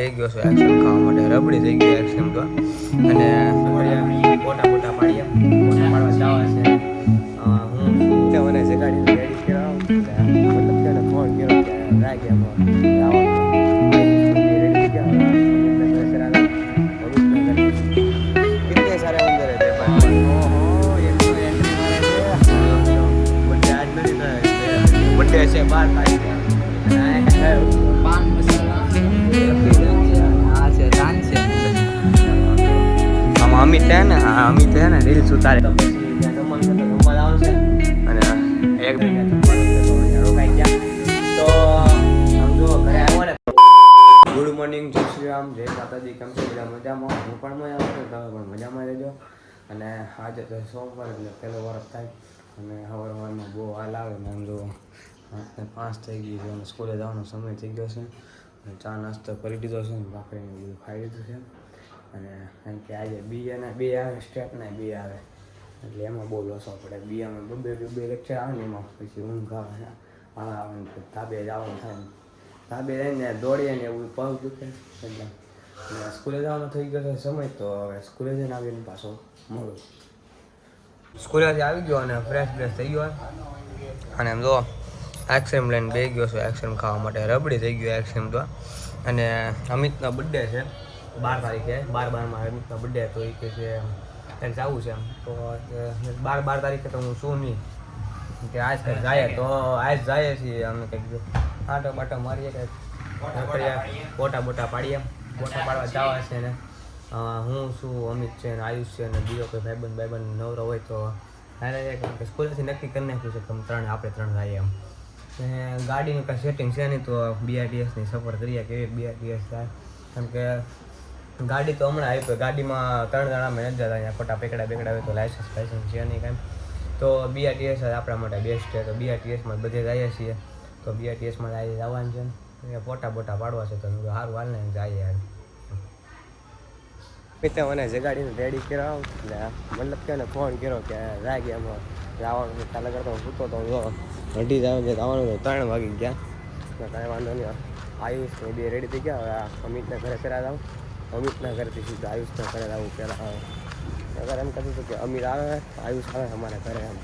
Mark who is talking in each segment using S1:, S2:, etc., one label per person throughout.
S1: થઈ ગયો છે એક્શન ખાવા માટે રબડી થઈ ગઈ એક્શન તો અને ફોટા ફોટા પાડીએ ફોટા પાડવા જવા છે હું મને જગાડીને રેડી કરાવું મતલબ કે ફોન કર્યો કે રાગ્યામાં कितने सारे अंदर है बर्थडे ऐसे बार पान मसाला हम अमित है ने रील्स उतारे અને એક રોકાઈ ગયા તો આમ જો ઘરે આવ્યો ને ગુડ મોર્નિંગ જય શ્રી રામ જય માતાજી કેમ છો બધા મજામાં હું પણ મજામાં છું તમે પણ મજામાં રહેજો અને આજે તો સોમવાર એટલે પહેલો વરસ થાય અને સવારમાં બહુ હાલ આવે ને આમ જો 5 થઈ ગઈ છે અને સ્કૂલે જવાનો સમય થઈ ગયો છે અને ચા નાસ્તો કરી દીધો છે ને ભાખરીને બધું ખાઈ લીધું છે અને એમ કે આજે બે આવે સ્ટેપના બે આવે એટલે એમાં બહુ લોસો પડે બીઆમાં બે લેક્ચર આવે ને એમાં પછી ઊંઘ આવે ધાબે જવાનું થાય ધાબે રહીને દોડીએ ને એવું પગ દુખે એટલે સ્કૂલે જવાનો થઈ ગયો છે સમય તો હવે સ્કૂલે જઈને આવીને પાછો મળું સ્કૂલેથી આવી ગયો અને ફ્રેશ થઈ ગયો અને એમ જો આઈસ્ક્રીમ લઈને બેસી ગયો છું આઈસ્ક્રીમ ખાવા માટે રબડી થઈ ગયો આઈસ્ક્રીમ તો અને અમિતનો બર્થડે છે 12 તારીખે 12/12 અમિતનો બર્થડે તો એ કે છે એને જવું છે એમ તો 12 તારીખે તો હું શું નહીં કે આજ કંઈક જાય તો આજ જાય છીએ અમે કંઈક આટો બાટો મારીએ કંઈક ફોટા બોટા પાડીએ ફોટા પાડવા જવા છે ને હું શું અમિત છે ને આયુષ છે ને બીજો કોઈ ભાઈબંધ નવરો હોય તો હારે કારણ કે સ્કૂલેથી નક્કી કરી નાખ્યું છે કે આપણે ત્રણ જઈએ એમ ગાડીનું કાંઈ સેટિંગ છે નહીં તો BRTSની સફર કરીએ કેવી BRTS થાય કેમ કે ગાડી તો હમણાં આવી ગાડીમાં 3 જણા મેં નથી જતા અહીંયા ખોટા પેકડા હોય તો લાઇસન્સ છે નહીં કાંઈ તો BRTS આપણા માટે બેસ્ટ છે તો BRTSમાં બધે જઈએ છીએ તો BRTSમાં આજે જવાનું છે અહીંયા ફોટા બોટા પાડવા છે તો સારું હાલ ને જઈએ યાર મિત્ર મને જગાડીને રેડી કરાવ એટલે મતલબ કે ફોન કર્યો કે રાગ્યામાં જવાનું ચાલે કરતો હું સૂતો તો હટી જવાનું છે જવાનું તો 3 વાગી ગયા કાંઈ વાંધો નહીં આયુષ ને બે રેડી થઈ ગયા હવે અમિતના ઘરે ફેરા જાઉં અમિતના ઘરેથી સીધા આયુષના ઘરે આવું પહેલાં અગર એમ કહેતું હતું કે અમિત આવે આયુષ આવે અમારા ઘરે એમ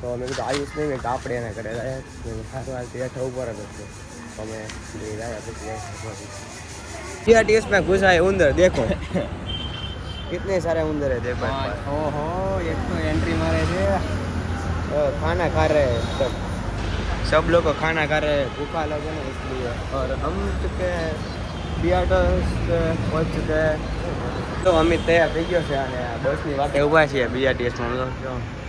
S1: તો મેં કીધું આયુષ નહીં મેં આપણે એના ઘરે જાય સારું હાલતી હેઠા ઉપર જ હતું અમે જાય પછી BRTS में घुसा है उंदर देखो कितने सारे उंदर है देखो ओहो एक तो एंट्री मारे थे खाना खा रहे हैं सब लोग को खाना खा रहे हैं भूखा लोग है ना इसलिए और हम चुके BRTS पहुंच चुके हैं तो अमित तैयार થઈ ગયો છે અને બસની વાટે ઊભા છીએ BRTSમાં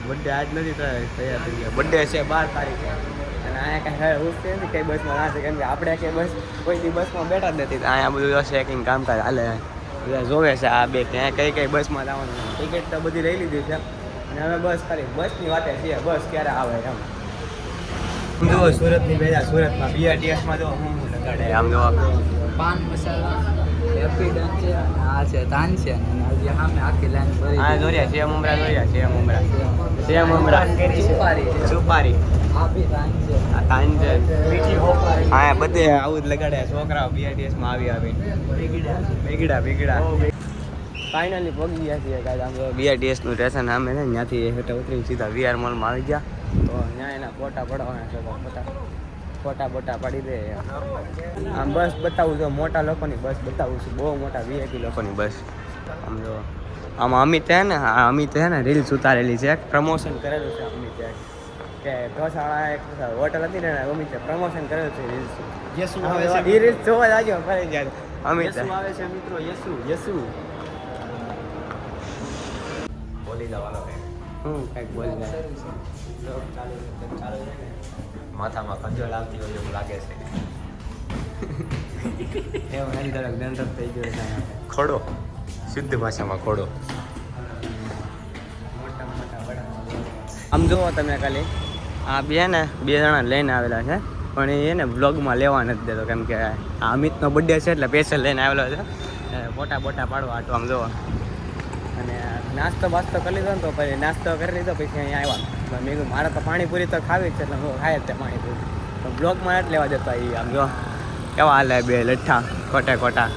S1: બર્થડે આજ નથી તૈયાર થઈ ગયો બર્થડે છે 12 તારીખે અને અહીંયા કાંઈ ઉઠશે નથી કઈ બસમાં ના છે કેમ કે આપણે કઈ બસ કોઈની બસમાં બેઠા જ નથી અહીંયા બધું ચેકિંગ કામકાજ હાલે બધા જોવે છે આ બે ત્યાં કઈ બસમાં જવાનું ટિકિટ તો બધી લઈ લીધી છે અને હવે બસ ખાલી બસની વાટે છીએ બસ ક્યારે આવે એમ જો સુરતની ભેજા સુરતમાં BRTSમાં જો હું લગાડે આમ જો પાન મસાલા હેપી ડન છે આ છે તાન છે અને હજી સામે આખી લાઈન ભરી આ જોરિયા છે મમરા સુપારી આ બી તાન છે આ તાન છે મીઠી હોપારી હા બધે આવું જ લગાડે છોકરાઓ BRTSમાં આવી બેગીડા ફાઇનલી પગી ગયા છીએ કાંઈ આમ BRTSનું સ્ટેશન સામે છે ત્યાંથી હેઠે ઉતરીને સીધા VR મોલમાં આવી ગયા તો ત્યાં એના ફોટા પડવાના છે ફોટા બોટા પાડી દે આમ બસ બતાવું છું મોટા લોકોની બસ બતાવું છું બહુ મોટા VIP લોકોની બસ આમ જો આમાં અમિત છે ને રીલ્સ ઉતારેલી છે પ્રમોશન કરેલું છે અમિતે કે ઢોસાળા એક હોટલ હતી ને અમિતે પ્રમોશન કરેલું છે રીલ્સ યસુ આવે છે એ રીલ્સ જોવા જાજો ફરી જાય અમિત આવે છે મિત્રો યસુ બોલી જવાનો કંઈક બોલી જાય ચાલુ માથામાં કંજોલ આવતી હોય એવું લાગે છે એમ એની તરફ દંડ થઈ ગયો ખોડો શુદ્ધ ભાષામાં ખોડો આમ જુઓ તમે ખાલી આ બે જણા લઈને આવેલા છે પણ એને વ્લોગમાં લેવા નથી દેતો કેમ કે આ અમિતનો બર્થડે છે એટલે સ્પેશિયલ લઈને આવેલો છે ફોટા બોટા પાડવા આટો આમ જુઓ અને નાસ્તો બાસ્તો કરી લીધો ને તો પછી નાસ્તો કરી લીધો પછી અહીંયા આવ્યા મેં કીધું મારે તો પાણીપુરી તો ખાવી જ છે એટલે હું ખાય જ તે પાણીપુરી તો બ્લોગમાં જ લેવા જતા એ આમ જો કેવા હાલે બે લઠ્ઠા ખોટા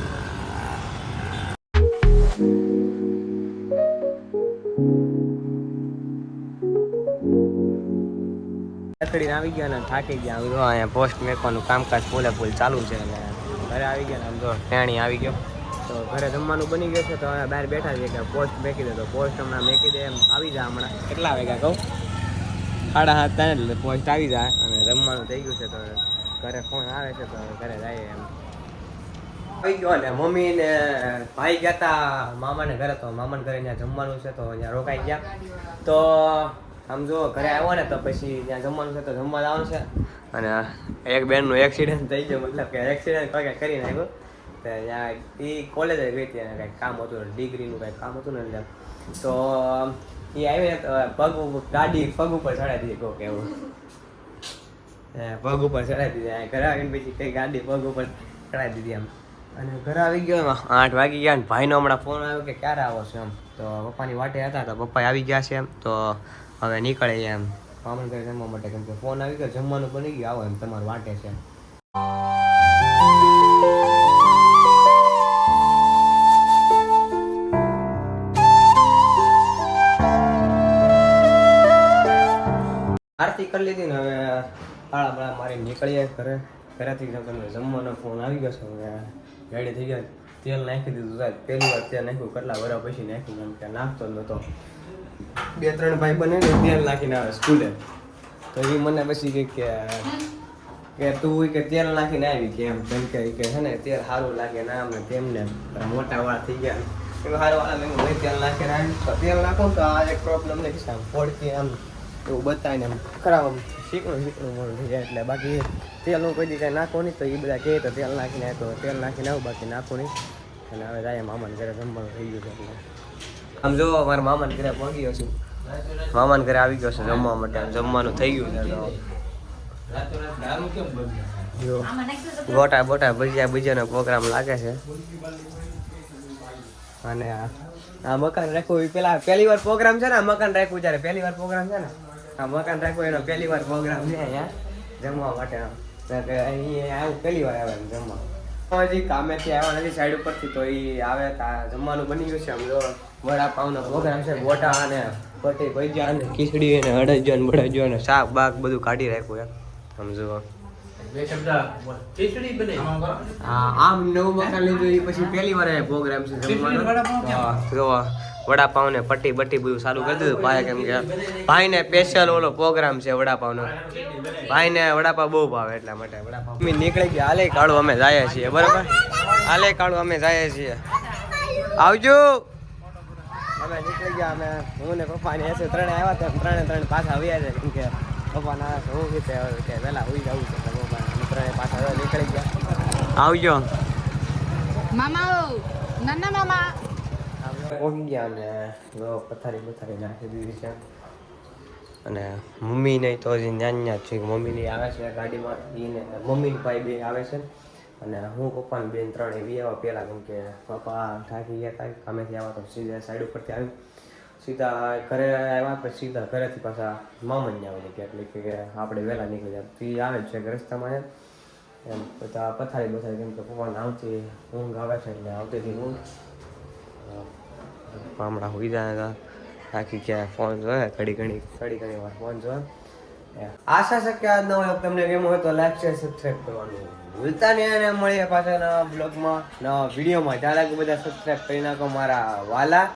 S1: ખીચડીને આવી ગયા ને થાકી ગયા. આમ જો અહીંયા પોસ્ટ મેકવાનું કામકાજ ફૂલે ફૂલ ચાલુ છે. અને ઘરે આવી ગયા ને આમ જો ટેણી આવી ગયો. તો ઘરે જમવાનું બની ગયું છે. તો અહીંયા બહાર બેઠા છે કે પોસ્ટ મેકી દે. તો પોસ્ટ હમણાં મેકી દે એમ આવી જાય. હમણાં કેટલા વાગ્યા કહું 7:30 થાય એટલે પોસ્ટ આવી જાય. અને જમવાનું થઈ ગયું છે. તો ઘરે ફોન આવે છે તો ઘરે જાય એમ આવી ગયો. ને મમ્મી ને ભાઈ ગયા હતા મામાને ઘરે. તો મામાને ઘરે ત્યાં જમવાનું છે તો ત્યાં રોકાઈ ગયા. તો આમ જો ઘરે આવ્યો ને તો પછી ત્યાં જમવાનું છે તો જમવા જવાનું છે. અને એક બેનનું એક્સિડન્ટ થઈ ગયું. મતલબ કે એક્સિડન્ટ કંઈક કરી નાખ્યું. તો ત્યાં એ કોલેજ ગઈ હતી અને કંઈક કામ હતું ડિગ્રીનું કંઈક કામ હતું ને એટલે તો એ આવી ને ગાડી પગ ઉપર ચડાવી દીધી કોક એવું પગ ઉપર ચડાવી દીધી. ઘરે આવીને પછી કઈ ગાડી પગ ઉપર ચડાવી દીધી એમ. અને ઘરે આવી ગયો એમાં 8 વાગી ગયા. ને ભાઈનો હમણાં ફોન આવ્યો કે ક્યારે આવો છો એમ. તો પપ્પાની વાટે હતા તો પપ્પા આવી ગયા છે એમ. તો હવે નીકળે એમ મામા ઘરે જમવા માટે. કેમ કે ફોન આવી ગયો જમવાનું બની ગયું આવો એમ તમારું વાટે છે. આરતી કરી લીધી ને હવે તાળા મારી નીકળીએ ઘરેથી. તમને જમવાનો ફોન આવી ગયો છે. હવે રેડી થઈ ગયા. તેલ નાખી દીધું સાહેબ. પહેલી વાર તેલ નાખ્યું કેટલા વર્ષ પછી નાખ્યું. એમ કે નાખતો જ નહોતો. 2-3 ભાઈ બને ને તેલ નાખીને આવે સ્કૂલે. તો એ મને પછી કે તું કે તેલ નાખીને આવી કે એમ. કેમ કે છે ને તેલ સારું લાગે ના અમને તેમને મોટા વાળા થઈ ગયા. સારું વાળા મેં તેલ નાખીને આવી. તો તેલ નાખો તો આ એક પ્રોબ્લેમ નથી સાહેબ. ફોડતી આમ એવું બતાવીને એમ ખરાબ આમ શીકણું મોડું થઈ જાય. એટલે બાકી તેલ હું કોઈ દી કાંઈ નાખો નહીં. તો એ બધા કહે તો તેલ નાખીને તો તેલ નાખીને આવું બાકી નાખો નહીં. અને હવે જાય મામાને ઘરે જમવાનું થઈ ગયું છે. એટલે આમ જો મારા મામાને ઘરે પહોંચી ગયો છું. મામાને ઘરે આવી ગયો છે જમવા માટે. જમવાનું થઈ ગયું છે. જો ગોટા ભજીયાનો પ્રોગ્રામ લાગે છે. અને આ મકાન રાખવું એ પહેલી વાર પ્રોગ્રામ છે ને. આ મકાન રાખવું જ્યારે પહેલી વાર પ્રોગ્રામ છે ને. આ મકાન રાખવું એનો પહેલી વાર પ્રોગ્રામ છે અહીંયા જમવા માટે. અહીંયા આવું પહેલી વાર આવે જમવા. હજી કામેથી આવ્યા નથી સાઈડ ઉપરથી. તો એ આવે જમવાનું બની ગયું છે. આમ જો વડાપાવનો પ્રોગ્રામ છે. ગોટા અને પટ્ટી ભજીયા અને ખીચડી અને અડદિયો ને બળદિયો અને શાક બાક બધું કાઢી રાખ્યું એમ. આમ જો આમ નવું મકાન લીધું એ પછી પહેલી વાર પ્રોગ્રામ છે જમવાનો. વડાપાવ ને પટ્ટી બટ્ટી બધું ચાલુ કરી દીધું ભાઈ. કેમ કે ભાઈને સ્પેશિયલ ઓલો પ્રોગ્રામ છે વડાપાવનો. ભાઈને વડાપાવ બહુ ભાવે એટલા માટે વડાપાવ નીકળી ગયા. હાલે કાળું અમે જઈએ છીએ બરાબર. હાલે કાળું અમે જઈએ છીએ. આવજો. અમે નીકળી ગયા. અમે હું ને પપ્પા ને એસે ત્રણે આવ્યા હતા. ત્રણે પાછા આવ્યા છે. કેમ કે પપ્પા ના હું કે વહેલા હોઈ જવું છે. પપ્પા ત્રણે પાછા નીકળી ગયા. આવજો
S2: મામા. નાના મામા
S1: પહોંચી ગયા. અને પથારી નાખી દીધી છે. અને મમ્મી નહીં તો હજી ન્યા છે. મમ્મીની આવે છે ગાડીમાં. એને મમ્મીની ભાઈ બે આવે છે. અને હું પપ્પાની બેન ત્રણે બી આવ્યા પહેલાં. કેમ કે પપ્પા થાકી ગયા હતા કામેથી આવ્યા. તો સીધા સાઈડ ઉપરથી આવી સીધા ઘરે આવ્યા. પછી સીધા ઘરેથી પાછા મામનને આવે ગયા. એટલે કે આપણે વહેલા નીકળી જાય. તો એ આવે છે રસ્તામાં એમ બધા પથારી. કેમ કે પપ્પાને આવતી ઊંઘ આવે છે. એટલે આવતીથી ઊંઘ હમણાં હોઈ જાય આખી ક્યાં ફોન જોયા ઘડી ઘણી વાર ફોન જોયા. આશા છે કે આજનો વ્લોગ તમને ગમ્યો હોય તો લાઈક શેર સબસ્ક્રાઈબ કરવાનું ભૂલતા નહીં. અને મળીએ પાછા નવા બ્લોગમાં નવા વિડીયોમાં. ત્યાં લાગે બધા સબસ્ક્રાઈબ કરી નાખો મારા વાલા.